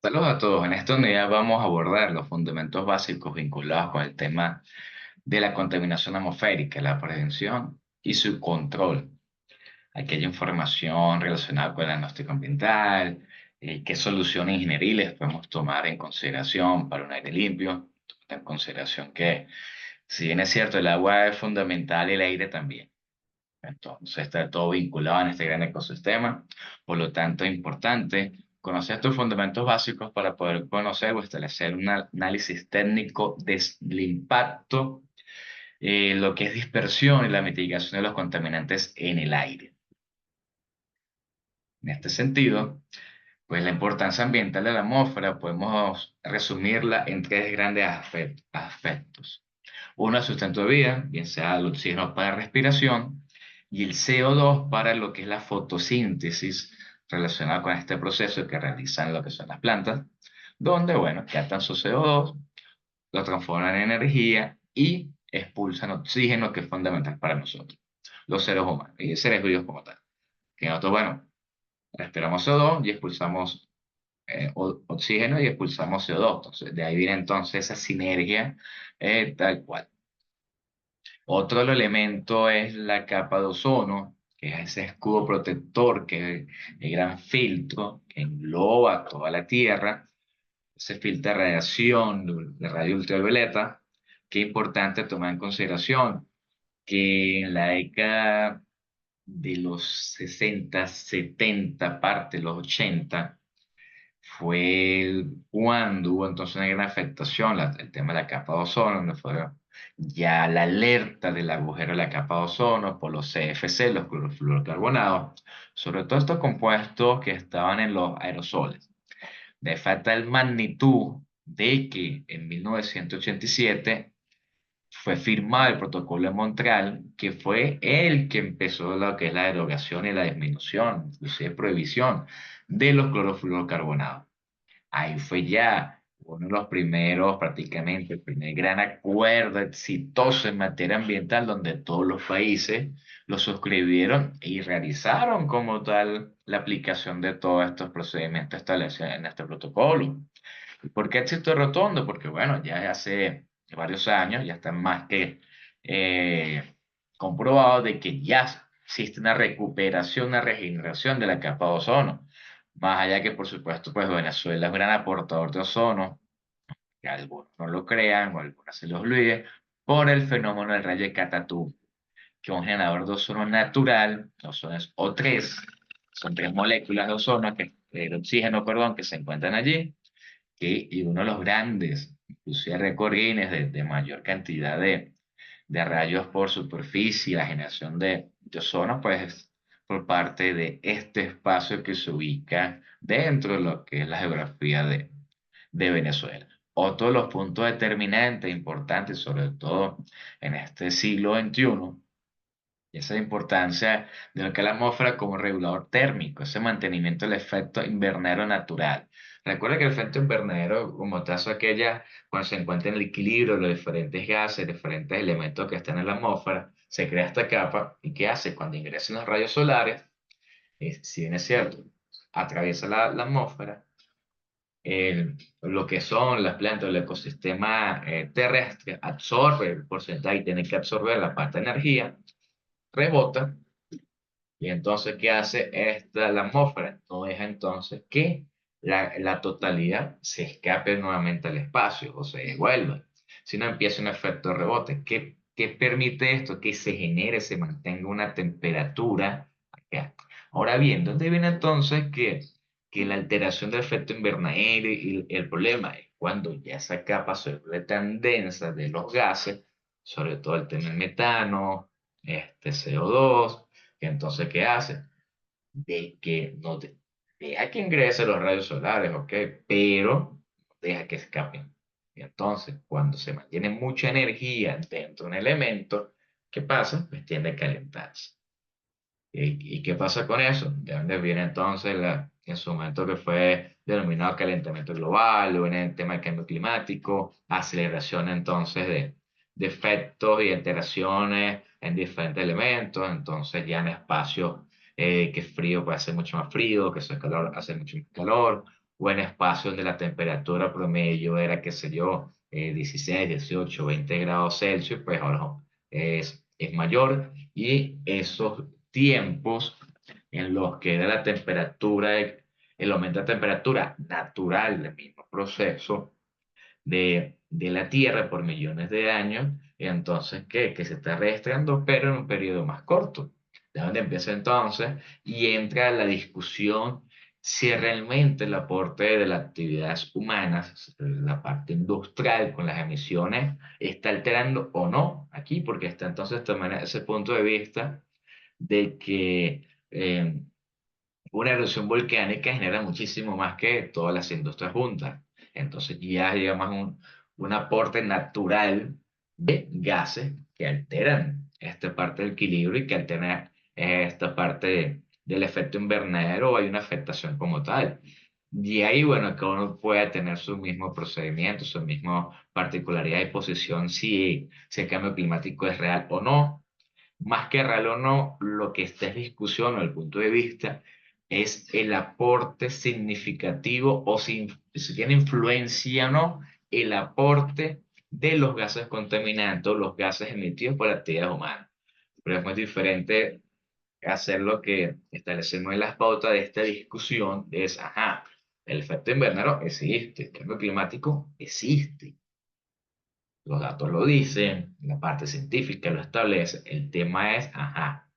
Saludos a todos. En esta unidad vamos a abordar los fundamentos básicos vinculados con el tema de la contaminación atmosférica, la prevención y su control. Aquella información relacionada con el diagnóstico ambiental, qué soluciones ingenieriles podemos tomar en consideración para un aire limpio, en consideración que, si bien es cierto, el agua es fundamental, el aire también. Entonces está todo vinculado en este gran ecosistema. Por lo tanto, es importante conocer estos fundamentos básicos para poder conocer o establecer un análisis técnico del impacto, lo que es dispersión y la mitigación de los contaminantes en el aire. En este sentido, pues la importancia ambiental de la atmósfera podemos resumirla en tres grandes aspectos. Uno, el sustento de vida, bien sea el oxígeno para respiración, y el CO2 para lo que es la fotosíntesis relacionada con este proceso que realizan lo que son las plantas, donde, bueno, captan su CO2, lo transforman en energía y expulsan oxígeno, que es fundamental para nosotros, los seres humanos y seres vivos como tal. Que nosotros, bueno, respiramos CO2 y expulsamos oxígeno y expulsamos CO2. Entonces, de ahí viene entonces esa sinergia tal cual. Otro elemento es la capa de ozono, que es ese escudo protector, que es el gran filtro que engloba toda la Tierra. Se filtra radiación de radio ultravioleta, que es importante tomar en consideración que en la década de los 60, 70, parte de los 80, fue cuando hubo entonces una gran afectación, el tema de la capa de ozono, donde fue ya la alerta del agujero de la capa de ozono por los CFC, los clorofluorocarbonados, sobre todo estos compuestos que estaban en los aerosoles. De tal magnitud de que en 1987 fue firmado el protocolo de Montreal, que fue el que empezó lo que es la derogación y la disminución, inclusive prohibición de los clorofluorocarbonados. Ahí fue ya uno de los primeros, prácticamente el primer gran acuerdo exitoso en materia ambiental, donde todos los países lo suscribieron y realizaron como tal la aplicación de todos estos procedimientos establecidos en este protocolo. ¿Y por qué éxito rotundo? Porque bueno, ya hace varios años, ya está más que eh, comprobado de que ya existe una recuperación, una regeneración de la capa de ozono. Más allá que, por supuesto, pues Venezuela es un gran aportador de ozono, que algunos no lo crean o algunos se lo olviden, por el fenómeno del rayo de Catatú, que es un generador de ozono natural. Ozono es O3, son tres moléculas de ozono, de oxígeno, perdón, que se encuentran allí, y uno de los grandes, inclusive récord Guinness de mayor cantidad de rayos por superficie, la generación de ozono, pues por parte de este espacio que se ubica dentro de lo que es la geografía de Venezuela. Otro de los puntos determinantes, importantes, sobre todo en este siglo XXI, y esa importancia de lo que es la atmósfera como regulador térmico, ese mantenimiento del efecto invernadero natural. Recuerda que el efecto invernadero, como tal, es aquella cuando se encuentra en el equilibrio de los diferentes gases, diferentes elementos que están en la atmósfera, se crea esta capa. ¿Y qué hace? Cuando ingresan los rayos solares, si bien es cierto, atraviesa la atmósfera, lo que son las plantas, el ecosistema terrestre, absorbe el porcentaje y tiene que absorber la parte de energía, rebota. Y entonces, ¿qué hace la atmósfera? No deja entonces que la totalidad se escape nuevamente al espacio o se devuelva, sino empieza un efecto de rebote. ¿Qué permite esto? Que se genere, se mantenga una temperatura acá. Ahora bien, ¿dónde viene entonces que la alteración del efecto invernadero y el problema es cuando ya esa capa se vuelve tan densa de los gases, sobre todo el tema del metano, CO2, que entonces, ¿qué hace? De que no deja que ingresen los rayos solares, ¿ok? Pero deja que escapen. Y entonces, cuando se mantiene mucha energía dentro de un elemento, ¿qué pasa? Pues tiende a calentarse. ¿Y qué pasa con eso? ¿De dónde viene entonces en su momento que fue denominado calentamiento global, o en el tema del cambio climático, aceleración entonces de efectos y alteraciones en diferentes elementos? Entonces ya en espacios que es frío puede hacer mucho más frío, que es calor hace mucho más calor, o en espacios donde la temperatura promedio era, qué sé yo, 16, 18, 20 grados Celsius, pues ahora es mayor y esos tiempos en los que era la temperatura, el aumento de temperatura natural del mismo proceso de la Tierra por millones de años, entonces, ¿qué? Que se está registrando, pero en un periodo más corto. De donde empieza entonces y entra la discusión si realmente el aporte de las actividades humanas, la parte industrial con las emisiones, está alterando o no aquí, porque está entonces también ese punto de vista de que una erupción volcánica genera muchísimo más que todas las industrias juntas. Entonces ya digamos un aporte natural de gases que alteran esta parte del equilibrio y que alteran esta parte del efecto invernadero o hay una afectación como tal. Y ahí, bueno, cada uno puede tener su mismo procedimiento, su misma particularidad de posición si el cambio climático es real o no. Más que real o no, lo que está en discusión o el punto de vista es el aporte significativo o si tiene influencia o no el aporte de los gases contaminantes o los gases emitidos por la actividad humana. Pero es muy diferente hacer lo que establecemos en las pautas de esta discusión, es, ajá, el efecto invernadero existe, el cambio climático existe. Los datos lo dicen, la parte científica lo establece. El tema es, ajá,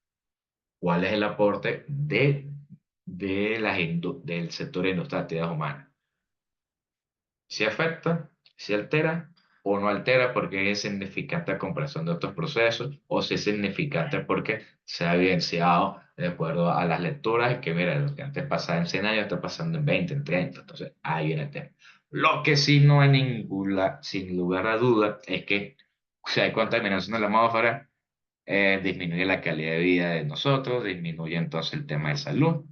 ¿cuál es el aporte del sector industrial de actividades humanas? Si afecta, si altera o no altera porque es significante a comparación de otros procesos o si es significante porque se ha evidenciado de acuerdo a las lecturas que, mira, lo que antes pasaba en 100 años está pasando en 20, en 30. Entonces, ahí viene el tema. Lo que sí no hay ninguna, sin lugar a duda, es que si hay contaminación de la atmósfera, disminuye la calidad de vida de nosotros, disminuye entonces el tema de salud,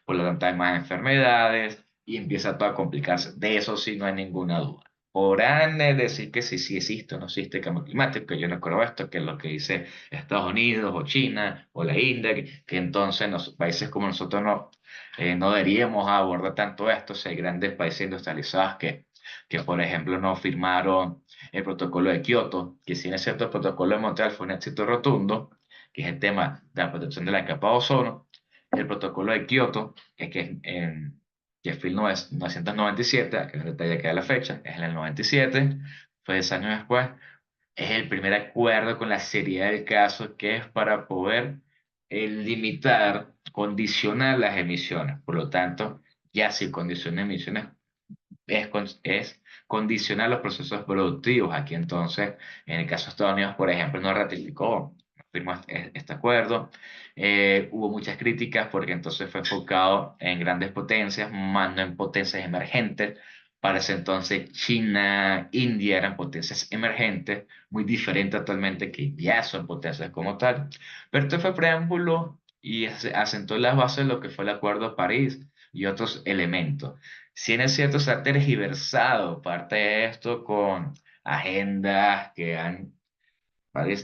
por lo tanto hay más enfermedades y empieza todo a complicarse. De eso sí no hay ninguna duda. Podrán decir que sí existe o no existe el cambio climático, que yo no creo esto, que es lo que dice Estados Unidos o China o la India, que entonces países como nosotros no deberíamos abordar tanto esto, si hay grandes países industrializados que, por ejemplo, no firmaron el protocolo de Kioto, que si bien es cierto, el protocolo de Montreal fue un éxito rotundo, que es el tema de la protección de la capa de ozono, el protocolo de Kioto, que fue en 1997, que es el detalle que da la fecha, es en el 97, fue 10 años después, es el primer acuerdo con la seriedad del caso que es para poder limitar, condicionar las emisiones. Por lo tanto, ya si condiciona emisiones es condicionar los procesos productivos. Aquí entonces, en el caso de Estados Unidos, por ejemplo, no ratificó, no firmó este acuerdo. Hubo muchas críticas porque entonces fue enfocado en grandes potencias, más no en potencias emergentes. Para ese entonces China, India eran potencias emergentes, muy diferentes actualmente que ya son potencias como tal. Pero esto fue preámbulo y asentó las bases de lo que fue el Acuerdo de París y otros elementos. Si bien es cierto, se ha tergiversado parte de esto con agendas que han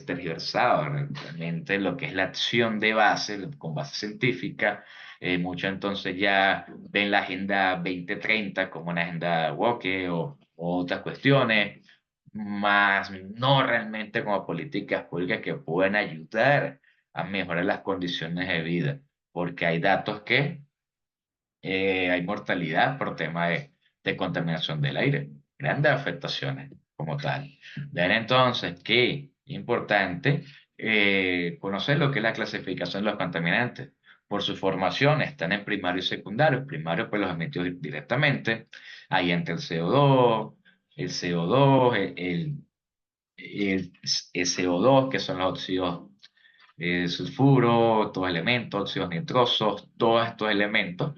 tergiversado realmente lo que es la acción de base, con base científica. Muchos entonces ya ven la Agenda 2030 como una agenda woke o otras cuestiones, más no realmente como políticas públicas que pueden ayudar a mejorar las condiciones de vida, porque hay datos que hay mortalidad por tema de contaminación del aire, grandes afectaciones como tal. Ver entonces que importante conocer lo que es la clasificación de los contaminantes. Por su formación están en primario y secundario. Primario pues los emitió directamente. Ahí entra el CO2, el CO2, el CO2 que son los óxidos sulfuro, todos elementos, óxidos nitrosos, todos estos elementos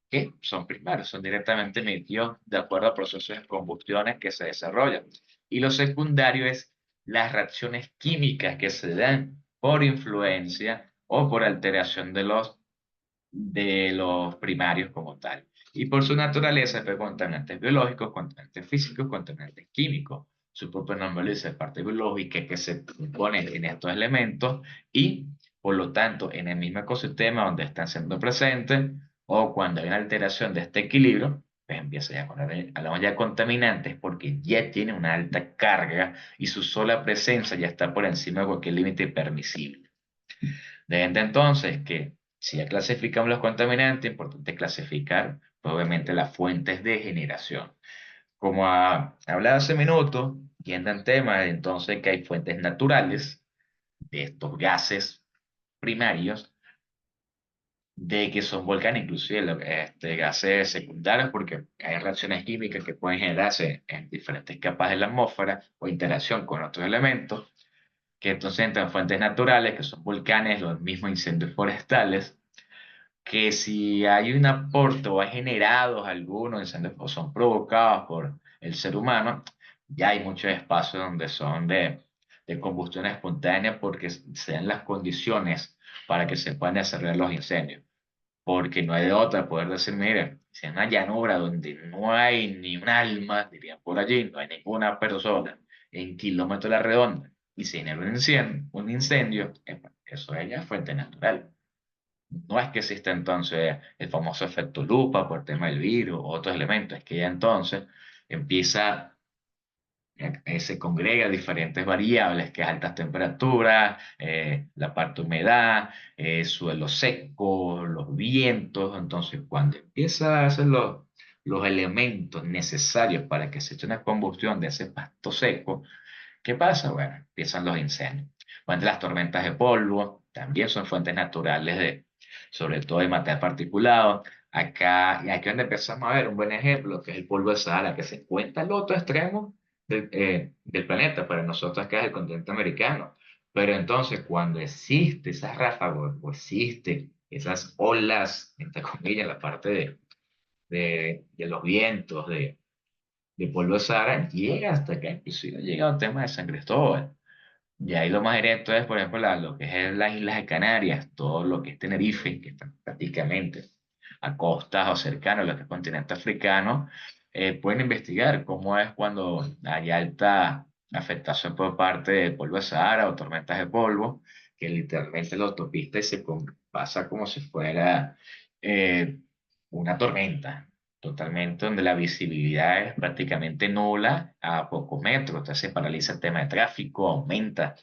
que son primarios, son directamente emitidos de acuerdo a procesos de combustiones que se desarrollan. Y lo secundario es las reacciones químicas que se dan por influencia o por alteración de los primarios como tal. Y por su naturaleza, pues, contaminantes biológicos, contaminantes físicos, contaminantes químicos. Su propio nombre lo dice, parte biológica que se compone en estos elementos y, por lo tanto, en el mismo ecosistema donde están siendo presentes o cuando hay una alteración de este equilibrio, pues empieza ya, cuando hablamos ya de contaminantes, porque ya tiene una alta carga y su sola presencia ya está por encima de cualquier límite permisible. De entonces que si ya clasificamos los contaminantes, importante clasificar, pues, obviamente, las fuentes de generación. Como hablaba hace minutos, yendo en tema de entonces que hay fuentes naturales de estos gases primarios, de que son volcanes, inclusive gases secundarios, porque hay reacciones químicas que pueden generarse en diferentes capas de la atmósfera o interacción con otros elementos, que entonces entran fuentes naturales, que son volcanes, los mismos incendios forestales, que si hay un aporte o hay generados algunos incendios o son provocados por el ser humano, ya hay muchos espacios donde son de combustión espontánea porque se dan las condiciones para que se puedan desarrollar los incendios. Porque no hay de otra poder decir, mire, si es una llanura donde no hay ni un alma, dirían por allí, no hay ninguna persona en kilómetros a la redonda y se genera un incendio, eso es ya fuente natural. No es que exista entonces el famoso efecto lupa por tema del virus o otros elementos, es que ya entonces empieza, se congrega diferentes variables, que es altas temperaturas, la parte humedad, suelo seco, los vientos. Entonces, cuando empieza a hacer los elementos necesarios para que se eche una combustión de ese pasto seco, ¿qué pasa? Bueno, empiezan los incendios. Bueno, las tormentas de polvo también son fuentes naturales sobre todo de material particulado. Acá, y aquí es donde empezamos a ver un buen ejemplo, que es el polvo de Sahara, que se encuentra al otro extremo del planeta. Para nosotros acá es el continente americano. Pero entonces, cuando existe esas ráfagas, o existe esas olas, entre comillas, la parte de los vientos, de polvo de Sahara, llega hasta acá, inclusive llega a un tema de San Cristóbal. Y ahí lo más directo es, por ejemplo, lo que es las Islas de Canarias, todo lo que es Tenerife, que está prácticamente a costas o cercano a lo que es el continente africano. Pueden investigar cómo es cuando hay alta afectación por parte del polvo de Sahara o tormentas de polvo, que literalmente la autopista pasa como si fuera eh, una tormenta, totalmente donde la visibilidad es prácticamente nula a pocos metros. Entonces se paraliza el tema de tráfico, aumenta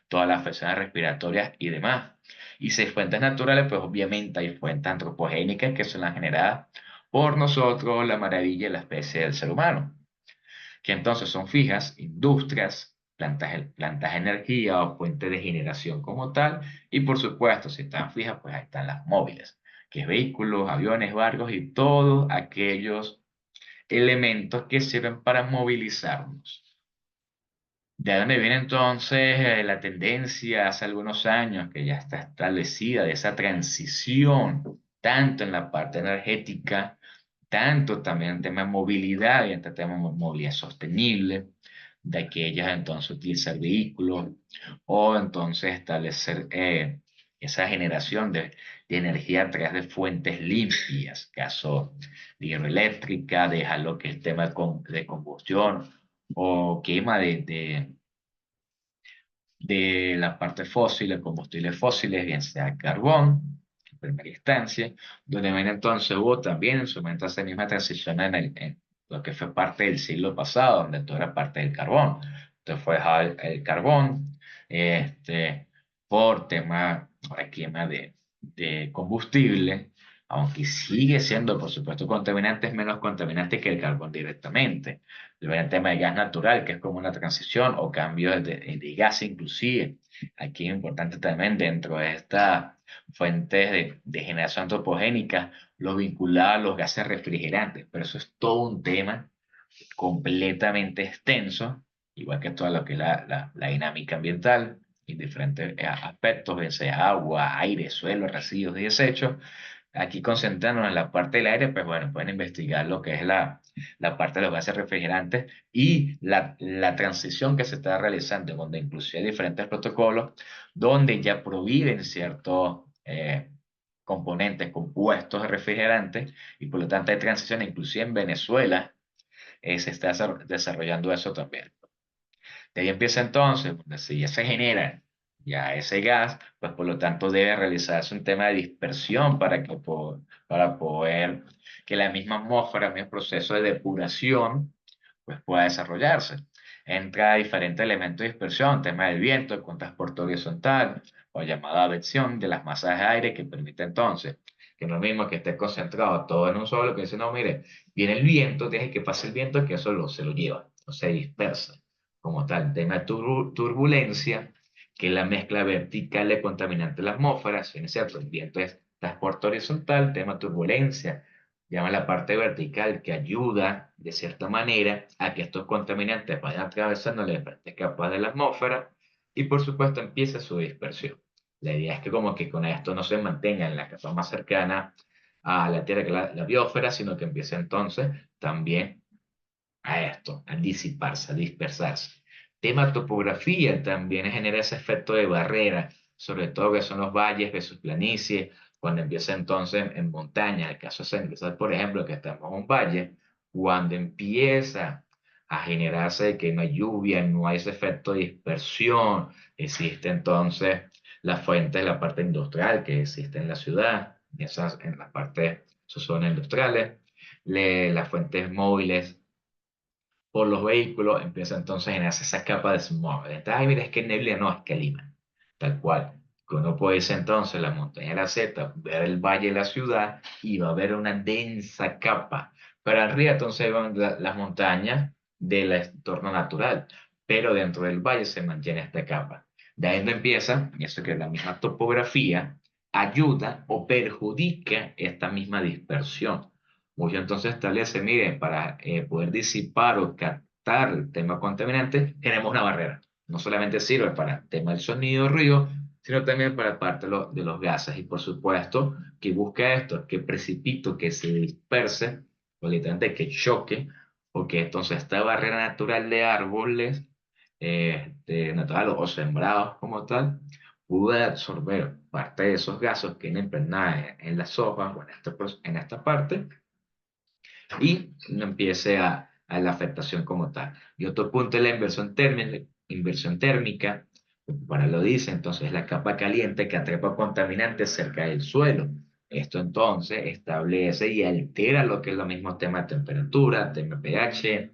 todas las afecciones respiratorias y demás. Y si hay fuentes naturales, pues obviamente hay fuentes antropogénicas que son las generadas por nosotros, la maravilla de la especie del ser humano, que entonces son fijas, industrias, plantas de energía o fuentes de generación como tal, y por supuesto, si están fijas, pues ahí están las móviles, que es vehículos, aviones, barcos y todos aquellos elementos que sirven para movilizarnos. ¿De dónde viene entonces la tendencia hace algunos años que ya está establecida de esa transición, tanto en la parte energética, tanto también en tema de movilidad y en tema de movilidad sostenible, de aquellas entonces utilizar vehículos o entonces establecer esa generación de energía a través de fuentes limpias, caso de hidroeléctrica, deja lo que es tema de combustión o quema de la parte fósil, de combustibles fósiles, bien sea carbón, en primera instancia, donde ven entonces hubo también en su momento esa misma transición en lo que fue parte del siglo pasado, donde todo era parte del carbón. Entonces fue dejado el carbón por tema, ahora quema de combustible, aunque sigue siendo, por supuesto, contaminante, es menos contaminante que el carbón directamente. El tema de gas natural, que es como una transición o cambio de gas inclusive. Aquí es importante también dentro de estas fuentes de generación antropogénica, lo vinculado a los gases refrigerantes, pero eso es todo un tema completamente extenso, igual que todo lo que es la dinámica ambiental y diferentes aspectos, bien sea agua, aire, suelo, residuos y desechos. Aquí concentrándonos en la parte del aire, pues bueno, pueden investigar lo que es la parte de los gases refrigerantes y la transición que se está realizando, donde inclusive hay diferentes protocolos, donde ya prohíben ciertos componentes, compuestos de refrigerantes, y por lo tanto hay transición, inclusive en Venezuela se está desarrollando eso también. De ahí empieza entonces, donde si ya se generan Ya ese gas, pues por lo tanto debe realizarse un tema de dispersión para poder que la misma atmósfera, el mismo proceso de depuración, pues pueda desarrollarse. Entra diferentes elementos de dispersión, tema del viento, con transporte horizontal o llamada advección de las masas de aire que permite entonces que no es lo mismo que esté concentrado todo en un solo, que dice, no, mire, viene el viento, deje que pase el viento, que eso se lo lleva, o se dispersa. Como tal, tema de turbulencia, que es la mezcla vertical de contaminante de la atmósfera, si bien es cierto, el viento es transporte horizontal, tema turbulencia, llama la parte vertical que ayuda de cierta manera a que estos contaminantes vayan atravesando las diferentes capas de la atmósfera y por supuesto empieza su dispersión. La idea es que como que con esto no se mantenga en la capa más cercana a la Tierra que la biosfera, sino que empiece entonces también a esto, a disiparse, a dispersarse. Tema topografía también genera ese efecto de barrera, sobre todo que son los valles versus planicies, cuando empieza entonces en montaña, el caso es empezar, por ejemplo, que estamos en un valle, cuando empieza a generarse que no hay lluvia, no hay ese efecto de dispersión, existe entonces la fuente de la parte industrial que existe en la ciudad, esas, en la parte, sus zonas industriales, las fuentes móviles por los vehículos, empieza entonces a generarse esa capa de smog. Entonces, ay, mira, es que neblina, no, es que Lima. Tal cual. Que uno puede irse entonces a la montaña de la Z, ver el valle de la ciudad y va a haber una densa capa. Pero arriba entonces van las montañas del entorno natural, pero dentro del valle se mantiene esta capa. De ahí donde empieza, y eso que es la misma topografía, ayuda o perjudica esta misma dispersión. Muchos entonces establece, miren, para poder disipar o captar el tema contaminante, tenemos una barrera. No solamente sirve para el tema del sonido, ruido, sino también para parte de los gases. Y por supuesto, que busca esto, que precipito, que se disperse, o literalmente que choque, porque entonces esta barrera natural de árboles, natural o sembrados como tal, puede absorber parte de esos gases que vienen impregnados en las hojas o en esta parte y no empiece a la afectación como tal. Y otro punto es inversión térmica, para lo dice, entonces la capa caliente que atrapa contaminantes cerca del suelo. Esto entonces establece y altera lo que es lo mismo tema de temperatura, tema pH,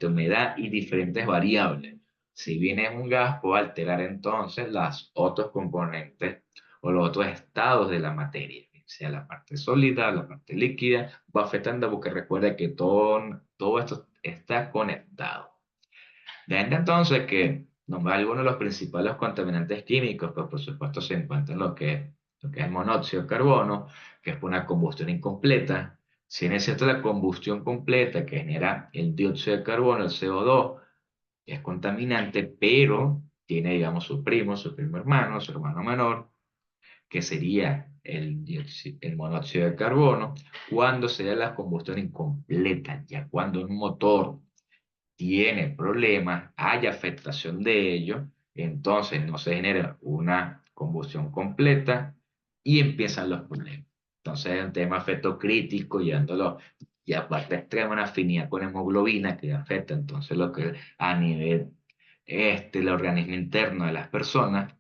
humedad y diferentes variables. Si bien es un gas, puede alterar entonces los otros componentes o los otros estados de la materia, sea la parte sólida, la parte líquida, va afectando porque recuerda que todo esto está conectado. De ahí entonces que nombrar algunos de los principales contaminantes químicos, pues por supuesto se encuentran lo que es el monóxido de carbono, que es por una combustión incompleta. Si es cierto la combustión completa que genera el dióxido de carbono, el CO2, es contaminante, pero tiene, digamos, su primo hermano, su hermano menor, que sería el monóxido de carbono, cuando se da la combustión incompleta, ya cuando un motor tiene problemas, hay afectación de ello, entonces no se genera una combustión completa y empiezan los problemas. Entonces es un tema efecto crítico, llevándolo, y aparte extrema una afinidad con hemoglobina que afecta entonces lo que a nivel el organismo interno de las personas,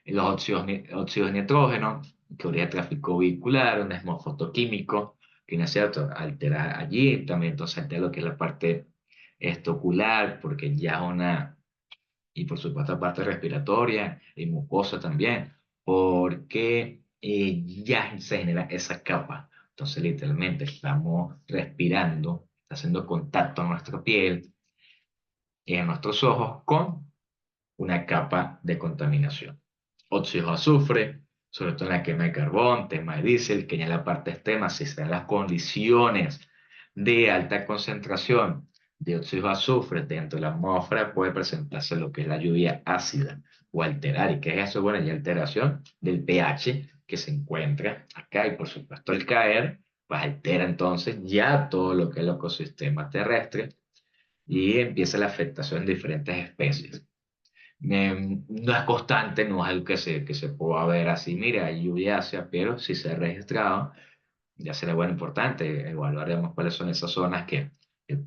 los óxidos de nitrógeno, que habría tráfico vehicular, un smog fotoquímico, que no es cierto, altera allí, también entonces altera lo que es la parte ocular, porque ya es una, y por supuesto la parte respiratoria y mucosa también, porque ya se genera esa capa. Entonces literalmente estamos respirando, está haciendo contacto a nuestra piel y a nuestros ojos con una capa de contaminación. Óxidos de azufre, sobre todo en la quema de carbón, tema de diésel, que ya en la parte extrema, si se dan las condiciones de alta concentración de óxidos de azufre dentro de la atmósfera, puede presentarse lo que es la lluvia ácida o alterar. ¿Y qué es eso? Bueno, ya alteración del pH que se encuentra acá y por supuesto el caer, pues altera entonces ya todo lo que es el ecosistema terrestre y empieza la afectación de diferentes especies. No es constante, no es algo que se pueda ver así, mira, hay lluvia ácida, pero si se ha registrado, ya será bueno importante, evaluaremos cuáles son esas zonas que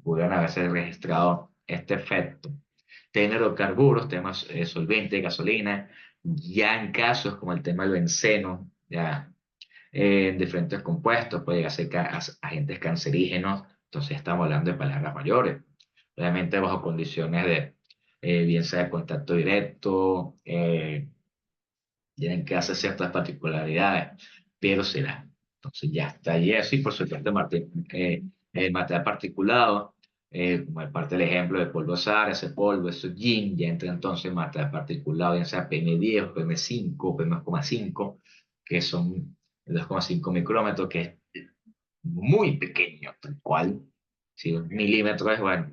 pudieran haberse registrado este efecto. Tener hidrocarburos, temas solventes, gasolina, Ya en casos como el tema del benceno, ya en diferentes compuestos, puede llegar a ser agentes cancerígenos, entonces estamos hablando de palabras mayores. Obviamente bajo condiciones de, bien sea de contacto directo, tienen que hacer ciertas particularidades, pero será. Entonces ya está allí así, por supuesto, el material particulado, como es parte del ejemplo de polvo SAR, ese polvo, ese yin, ya entra entonces material particulado, ya sea PM10 o PM5, PM2,5, que son 2,5 micrómetros, que es muy pequeño, tal cual. Si un milímetro es, bueno,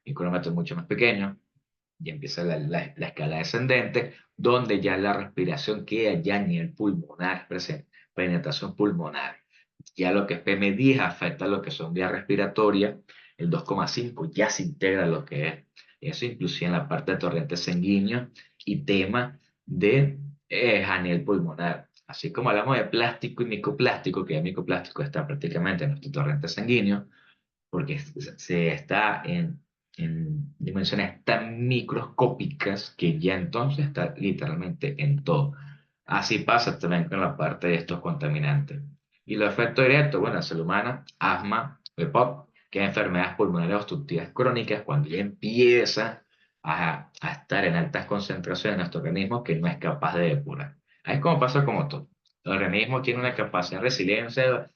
micrómetro es mucho más pequeño, y empieza la escala descendente, donde ya la respiración queda ya a nivel pulmonar, presente, penetración pulmonar. Ya lo que es PM10 afecta lo que son vías respiratorias, el 2,5 ya se integra lo que es eso, inclusive en la parte de torrente sanguíneo y tema de a nivel pulmonar. Así como hablamos de plástico y microplástico, que el microplástico está prácticamente en nuestro torrente sanguíneo, porque se está en dimensiones tan microscópicas que ya entonces está literalmente en todo. Así pasa también con la parte de estos contaminantes. Y los efectos directos, bueno, en la salud humana, asma, EPOC, que es enfermedades pulmonares obstructivas crónicas, cuando ya empieza a estar en altas concentraciones en nuestro organismo que no es capaz de depurar. Ahí es como pasa como todo. El organismo tiene una capacidad de resiliencia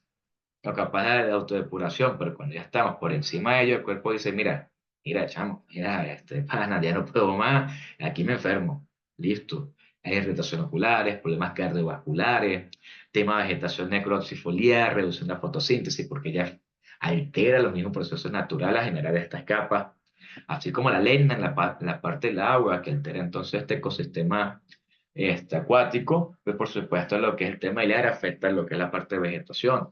o capaz de autodepuración, pero cuando ya estamos por encima de ello, el cuerpo dice, mira, chamo, mira, pana, ya no puedo más, aquí me enfermo, listo. Hay irritaciones oculares, problemas cardiovasculares, tema de vegetación necrofoliar, reducción de la fotosíntesis, porque ya altera los mismos procesos naturales a generar estas capas, así como la lena en la parte del agua, que altera entonces este ecosistema acuático, pues por supuesto lo que es el tema del aire afecta lo que es la parte de vegetación.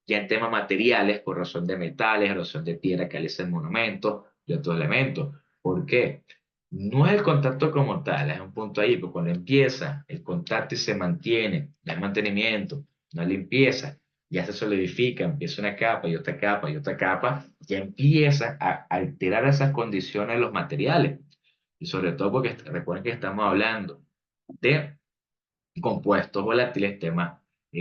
Ya en temas materiales, corrosión de metales, erosión de piedra, caliza en monumentos y otros elementos. ¿Por qué? No es el contacto como tal, es un punto ahí, pero cuando empieza el contacto y se mantiene, no hay mantenimiento, no hay limpieza, ya se solidifica, empieza una capa y otra capa y otra capa, ya empieza a alterar esas condiciones de los materiales. Y sobre todo porque recuerden que estamos hablando de compuestos volátiles, temas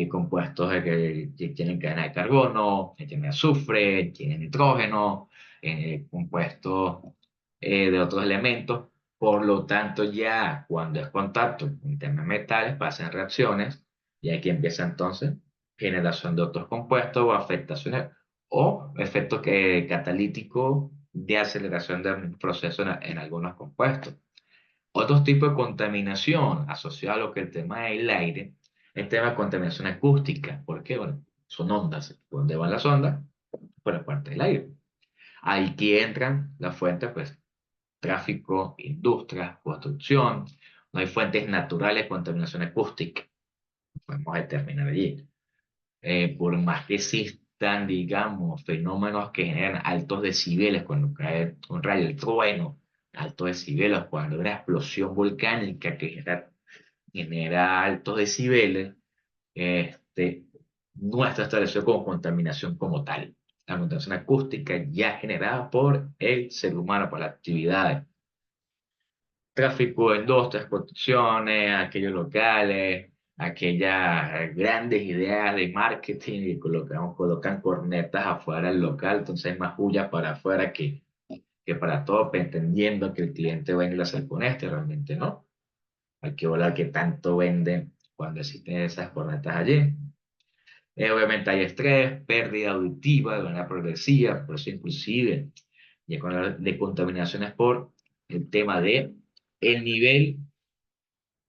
compuestos que tienen cadena de carbono, que tienen azufre, tienen nitrógeno, compuestos de otros elementos. Por lo tanto, ya cuando es contacto con temas metales, pasan reacciones y aquí empieza entonces generación de otros compuestos o afectaciones o efectos catalíticos de aceleración del proceso en algunos compuestos. Otros tipos de contaminación asociado a lo que el tema del aire, el tema de contaminación acústica. ¿Por qué? Bueno, son ondas. ¿Por dónde van las ondas? Por la parte del aire. Ahí que entran las fuentes, pues, tráfico, industria, construcción. No hay fuentes naturales de contaminación acústica. Podemos determinar allí. Por más que existan, digamos, fenómenos que generan altos decibeles cuando cae un rayo, el trueno, altos decibeles, cuando hay una explosión volcánica que genera altos decibeles, este, no está establecido como contaminación como tal. La contaminación acústica ya generada por el ser humano, por las actividades. Tráfico de industrias, construcciones, aquellos locales, aquellas grandes ideas de marketing y colocan cornetas afuera del local, entonces hay más bulla para afuera que para todo, pretendiendo que el cliente venga a hacer con este, realmente no. Hay que volar que tanto venden cuando existen esas cornetas allí. Obviamente hay estrés, pérdida auditiva de manera progresiva, por eso inclusive, ya con la de contaminaciones por el tema de el nivel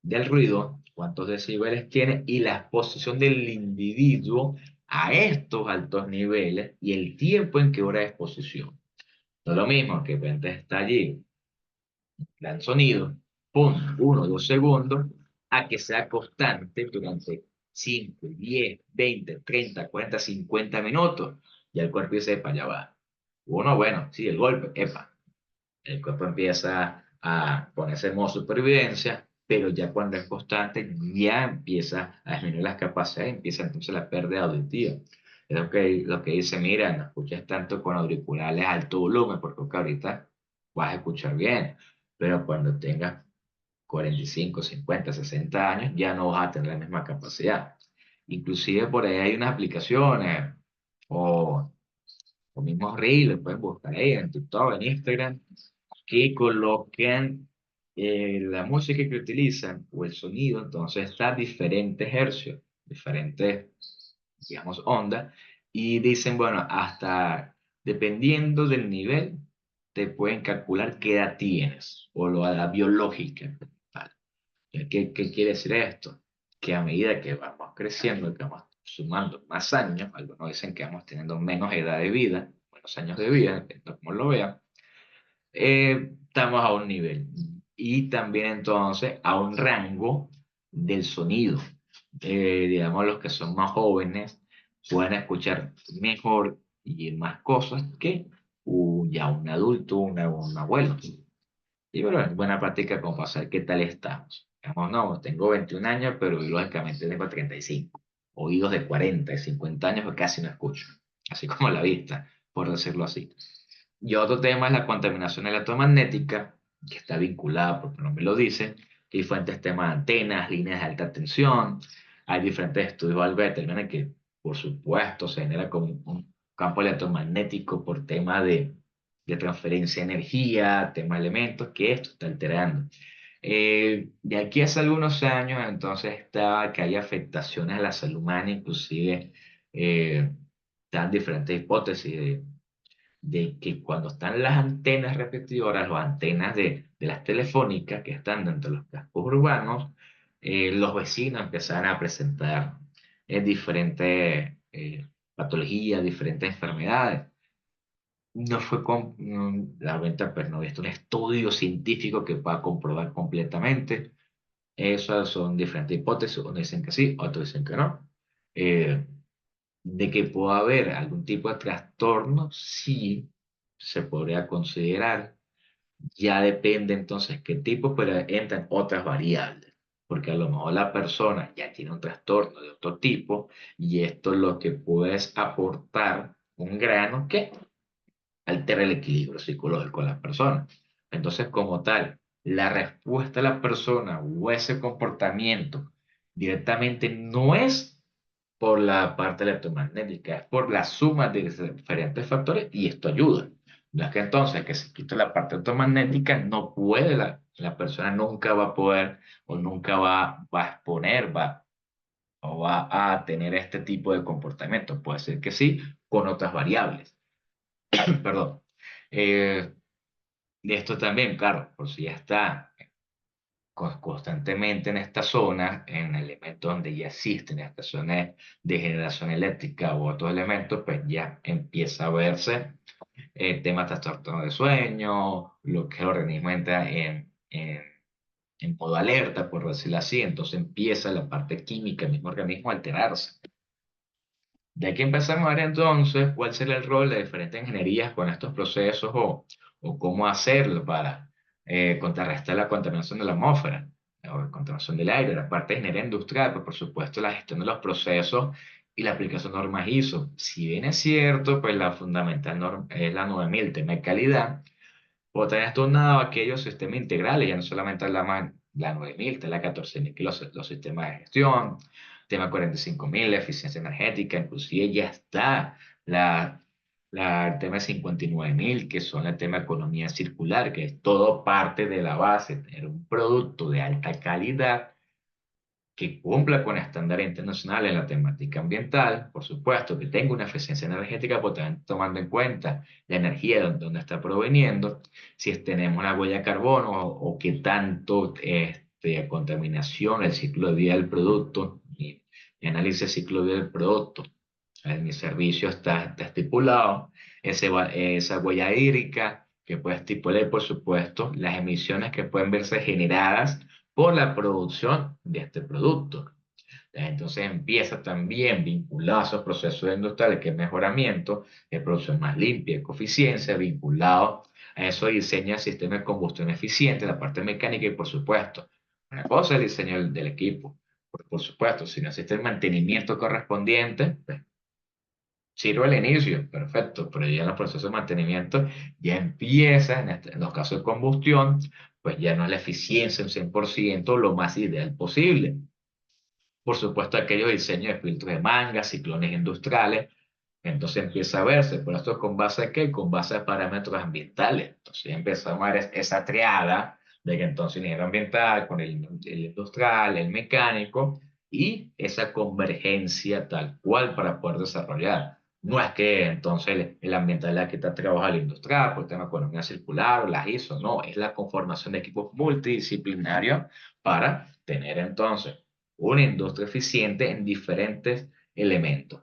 del ruido, cuántos decibeles tiene y la exposición del individuo a estos altos niveles y el tiempo en que hora de exposición. No es lo mismo que de está allí, da el sonido, pum, 1 o 2 segundos, a que sea constante durante 5, 10, 20, 30, 40, 50 minutos. Y el cuerpo dice, epa, ya va. Uno, bueno, sí, el golpe, epa. El cuerpo empieza a ponerse en modo supervivencia, pero ya cuando es constante, ya empieza a disminuir las capacidades, empieza entonces la pérdida auditiva. Es lo que dice, mira, no escuches tanto con auriculares a alto volumen, porque ahorita vas a escuchar bien, pero cuando tengas 45, 50, 60 años, ya no vas a tener la misma capacidad. Inclusive por ahí hay unas aplicaciones o, o mismos reels, pueden buscar ahí en TikTok, en Instagram, que coloquen la música que utilizan o el sonido, entonces está a diferentes hercios, diferentes, digamos, ondas, y dicen, bueno, hasta dependiendo del nivel, te pueden calcular qué edad tienes o la edad biológica. ¿Vale? ¿Qué quiere decir esto? Que a medida que vamos creciendo, que vamos sumando más años, algunos dicen que vamos teniendo menos edad de vida, menos años de vida, dependiendo como lo vean, estamos a un nivel y también entonces a un rango del sonido. Digamos, los que son más jóvenes pueden escuchar mejor y más cosas que ya un adulto, un abuelo. Y bueno, es buena práctica como para saber qué tal estamos. Digamos, no, tengo 21 años, pero biológicamente tengo 35. Oídos de 40, de 50 años, que casi no escucho. Así como la vista, por decirlo así. Y otro tema es la contaminación electromagnética, que está vinculada, porque no me lo dice, que hay fuentes temas de antenas, líneas de alta tensión. Hay diferentes estudios al ver, determinan que, por supuesto, se genera como un campo electromagnético por tema de transferencia de energía, tema de elementos, que esto está alterando. De aquí hace algunos años, entonces, estaba que hay afectaciones a la salud humana, inclusive están diferentes hipótesis de que cuando están las antenas repetidoras, las antenas de las telefónicas que están dentro de los cascos urbanos, los vecinos empezaron a presentar diferentes patologías, diferentes enfermedades. No fue la venta, pues no he visto un estudio científico que pueda comprobar completamente. Esas son diferentes hipótesis, unos dicen que sí, otros dicen que no. Eh, de que pueda haber algún tipo de trastorno, sí se podría considerar. Ya depende entonces qué tipo, pero entran otras variables. Porque a lo mejor la persona ya tiene un trastorno de otro tipo y esto es lo que puedes aportar un grano que altera el equilibrio psicológico de la persona. Entonces, como tal, la respuesta de la persona o ese comportamiento directamente no es por la parte electromagnética, es por la suma de diferentes factores y esto ayuda. No es que entonces que se quita la parte electromagnética, no puede, la persona nunca va a poder o nunca va a exponer, o va a tener este tipo de comportamiento. Puede ser que sí, con otras variables. Perdón. Eh, y esto también, claro, por si ya está constantemente en esta zona, en elementos donde ya existen estaciones de generación eléctrica u otros elementos, pues ya empieza a verse temas de trastorno de sueño, lo que el organismo entra en modo alerta, por decirlo así, entonces empieza la parte química del mismo organismo a alterarse. De aquí empezamos a ver entonces cuál será el rol de diferentes ingenierías con estos procesos o cómo hacerlo para contrarrestar la contaminación de la atmósfera o la contaminación del aire, la parte de ingeniería industrial, pero por supuesto la gestión de los procesos y la aplicación de normas ISO. Si bien es cierto, pues la fundamental norma es la 9000, tema de calidad, o tenés tornado aquellos sistemas integrales, ya no solamente la 9000, está la 14000, que los sistemas de gestión, tema 45000, la eficiencia energética, inclusive ya está la, el tema 59000, que son el tema de economía circular, que es todo parte de la base, tener un producto de alta calidad que cumpla con estándares internacionales en la temática ambiental, por supuesto, que tenga una eficiencia energética, pues también tomando en cuenta la energía de donde está proveniendo, si tenemos una huella de carbono o qué tanto contaminación, el ciclo de vida del producto, mi análisis de ciclo de vida del producto. En mi servicio está estipulado esa huella hídrica que puede estipular, por supuesto, las emisiones que pueden verse generadas por la producción de este producto. Entonces empieza también vinculado a esos procesos industriales, que es mejoramiento, de producción más limpia, eficiencia, vinculado a eso diseño de sistemas de combustión eficiente, la parte mecánica y por supuesto, una cosa es el diseño del equipo. Por supuesto, si no existe el mantenimiento correspondiente, pues, sirve al inicio, perfecto, pero ya en los procesos de mantenimiento ya empieza, en los casos de combustión, pues ya no es la eficiencia un 100% lo más ideal posible. Por supuesto, aquellos diseños de filtros de manga, ciclones industriales, entonces empieza a verse, pero esto con base a qué? Con base a parámetros ambientales. Entonces ya empezamos a ver esa triada de que entonces ingeniero ambiental con el industrial, el mecánico y esa convergencia tal cual para poder desarrollar. No es que entonces el ambiental le quita trabajo al industrial por el tema de economía circular o las ISO, no, es la conformación de equipos multidisciplinarios para tener entonces una industria eficiente en diferentes elementos.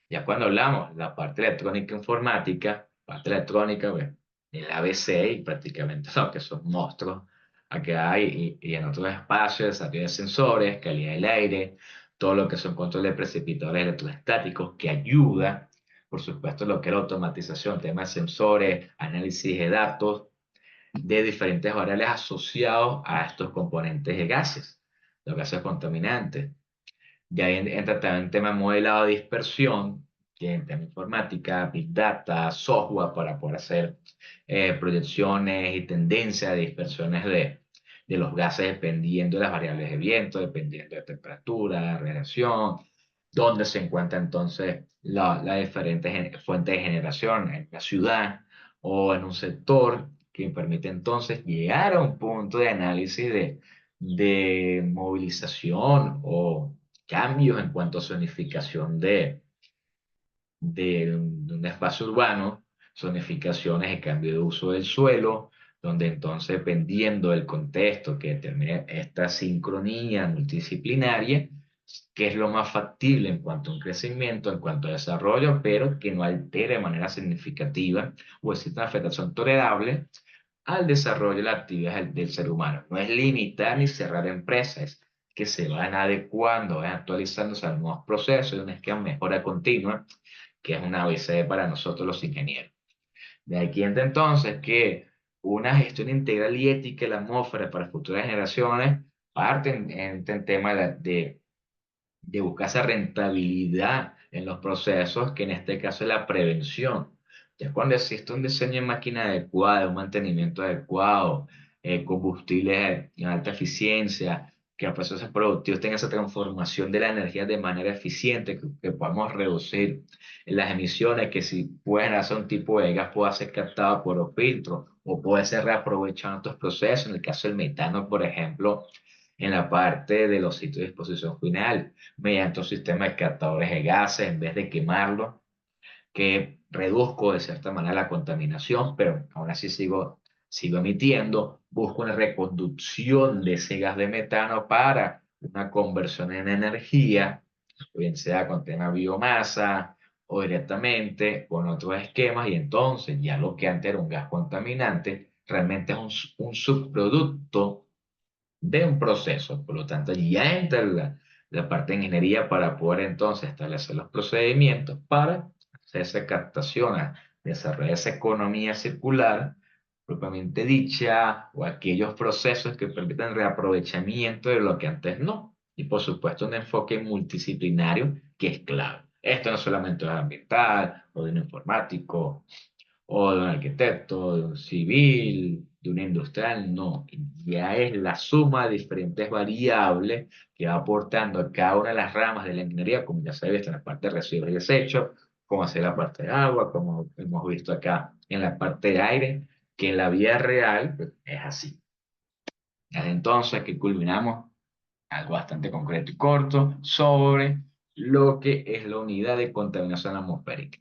Ya cuando hablamos de la parte electrónica informática, parte electrónica, bueno, el ABC y prácticamente lo que son monstruos acá hay y en otros espacios, desarrollo de sensores, calidad del aire, todo lo que son controles de precipitadores electrostáticos que ayuda, por supuesto, lo que es la automatización, temas de sensores, análisis de datos de diferentes variables asociados a estos componentes de gases, los gases contaminantes. Ya ahí entra también el tema de modelado de dispersión, que en tema informática, Big Data, software para poder hacer proyecciones y tendencias de dispersiones de los gases dependiendo de las variables de viento, dependiendo de temperatura, radiación, dónde se encuentra entonces las diferentes fuentes de generación en la ciudad o en un sector que permite entonces llegar a un punto de análisis de movilización o cambios en cuanto a zonificación de un espacio urbano, zonificaciones de cambio de uso del suelo, donde entonces, dependiendo del contexto que determine esta sincronía multidisciplinaria, que es lo más factible en cuanto a un crecimiento, en cuanto a desarrollo, pero que no altere de manera significativa o exista una afectación tolerable al desarrollo de la actividad del ser humano. No es limitar ni cerrar empresas, que se van adecuando, van actualizándose a los nuevos procesos, y un esquema de mejora continua, que es una ABC para nosotros los ingenieros. De aquí entonces que una gestión integral y ética de la atmósfera para futuras generaciones parte en tema de buscar esa rentabilidad en los procesos, que en este caso es la prevención. Ya cuando existe un diseño de máquina adecuado, un mantenimiento adecuado, combustibles en alta eficiencia, que los procesos productivos tengan esa transformación de la energía de manera eficiente, que podamos reducir las emisiones, que si pueden hacer un tipo de gas pueda ser captado por los filtros o puede ser reaprovechado en otros procesos, en el caso del metano, por ejemplo, en la parte de los sitios de disposición final mediante un sistema de captadores de gases en vez de quemarlo, que reduzco de cierta manera la contaminación, pero aún así sigo emitiendo, busco una reconducción de ese gas de metano para una conversión en energía, bien sea con tema biomasa o directamente con otros esquemas, y entonces ya lo que antes era un gas contaminante realmente es un subproducto de un proceso. Por lo tanto, ya entra la parte de ingeniería para poder entonces establecer los procedimientos para hacer esa captación, a desarrollar esa economía circular propiamente dicha, o aquellos procesos que permitan reaprovechamiento de lo que antes no. Y por supuesto un enfoque multidisciplinario que es clave. Esto no solamente es ambiental o de un informático o de un arquitecto, de un civil, de un industrial, no. Ya es la suma de diferentes variables que va aportando a cada una de las ramas de la ingeniería, como ya se ha visto en la parte de residuos y desechos, como hacer la parte de agua, como hemos visto acá en la parte de aire, que en la vida real pues, es así. Desde entonces que culminamos algo bastante concreto y corto sobre lo que es la unidad de contaminación atmosférica.